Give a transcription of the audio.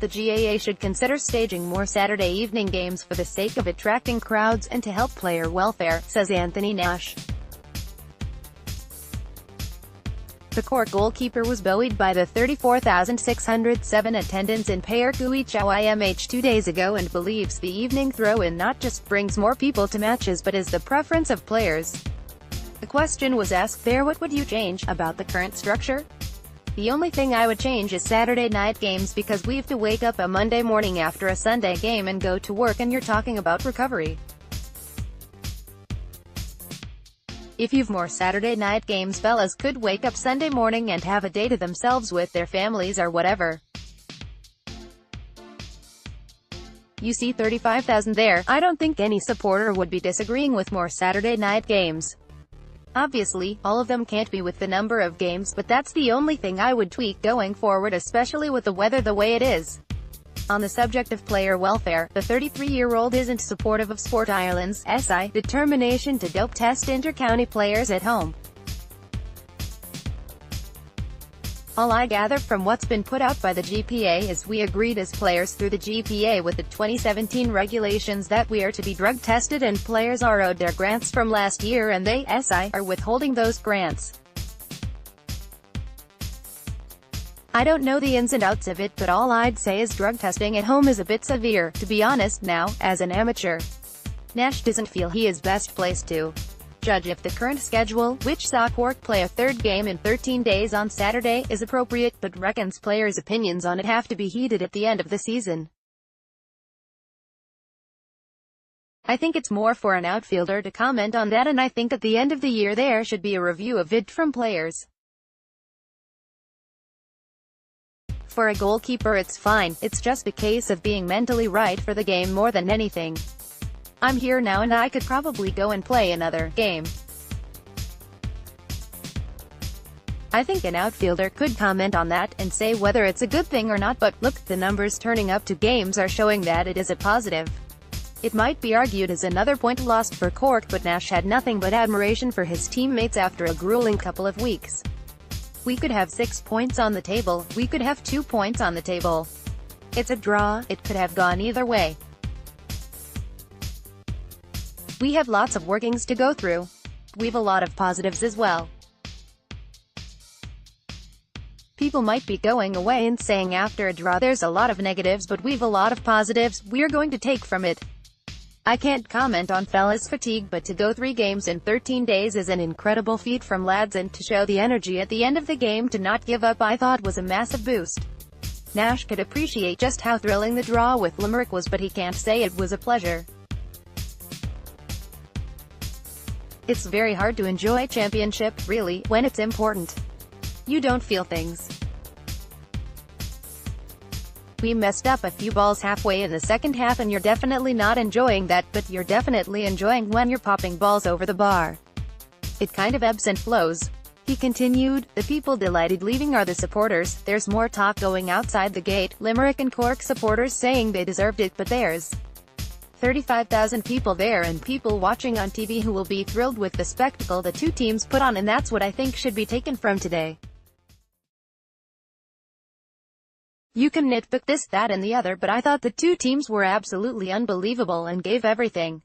The GAA should consider staging more Saturday evening games for the sake of attracting crowds and to help player welfare, says Anthony Nash. The Cork goalkeeper was buoyed by the 34,607 attendance in Páirc Uí Chaoimh 2 days ago and believes the evening throw-in not just brings more people to matches but is the preference of players. The question was asked there, what would you change about the current structure? The only thing I would change is Saturday night games because we have to wake up a Monday morning after a Sunday game and go to work, and you're talking about recovery. If you've more Saturday night games, fellas could wake up Sunday morning and have a day to themselves with their families or whatever. You see 35,000 there. I don't think any supporter would be disagreeing with more Saturday night games. Obviously, all of them can't be with the number of games, but that's the only thing I would tweak going forward, especially with the weather the way it is. On the subject of player welfare, the 33-year-old isn't supportive of Sport Ireland's determination to dope test inter-county players at home. All I gather from what's been put out by the GPA is we agreed as players through the GPA with the 2017 regulations that we are to be drug tested and players are owed their grants from last year and they are withholding those grants. I don't know the ins and outs of it, but all I'd say is drug testing at home is a bit severe, to be honest now, as an amateur. Nash doesn't feel he is best placed to judge if the current schedule, which saw Cork play a third game in 13 days on Saturday, is appropriate, but reckons players' opinions on it have to be heeded at the end of the season. I think it's more for an outfielder to comment on that, and I think at the end of the year there should be a review of it from players. For a goalkeeper it's fine, it's just a case of being mentally right for the game more than anything. I'm here now and I could probably go and play another game. I think an outfielder could comment on that, and say whether it's a good thing or not, but look, the numbers turning up to games are showing that it is a positive. It might be argued as another point lost for Cork, but Nash had nothing but admiration for his teammates after a grueling couple of weeks. We could have 6 points on the table, we could have 2 points on the table. It's a draw, it could have gone either way. We have lots of workings to go through. We've a lot of positives as well. People might be going away and saying after a draw there's a lot of negatives, but we've a lot of positives we're going to take from it. I can't comment on fellas' fatigue, but to go 3 games in 13 days is an incredible feat from lads, and to show the energy at the end of the game to not give up I thought was a massive boost. Nash could appreciate just how thrilling the draw with Limerick was, but he can't say it was a pleasure. It's very hard to enjoy championship, really, when it's important. You don't feel things. We messed up a few balls halfway in the second half and you're definitely not enjoying that, but you're definitely enjoying when you're popping balls over the bar. It kind of ebbs and flows. He continued, the people delighted leaving are the supporters. There's more talk going outside the gate, Limerick and Cork supporters saying they deserved it, but there's 35,000 people there and people watching on TV who will be thrilled with the spectacle the two teams put on, and that's what I think should be taken from today. You can nitpick this, that and the other, but I thought the two teams were absolutely unbelievable and gave everything.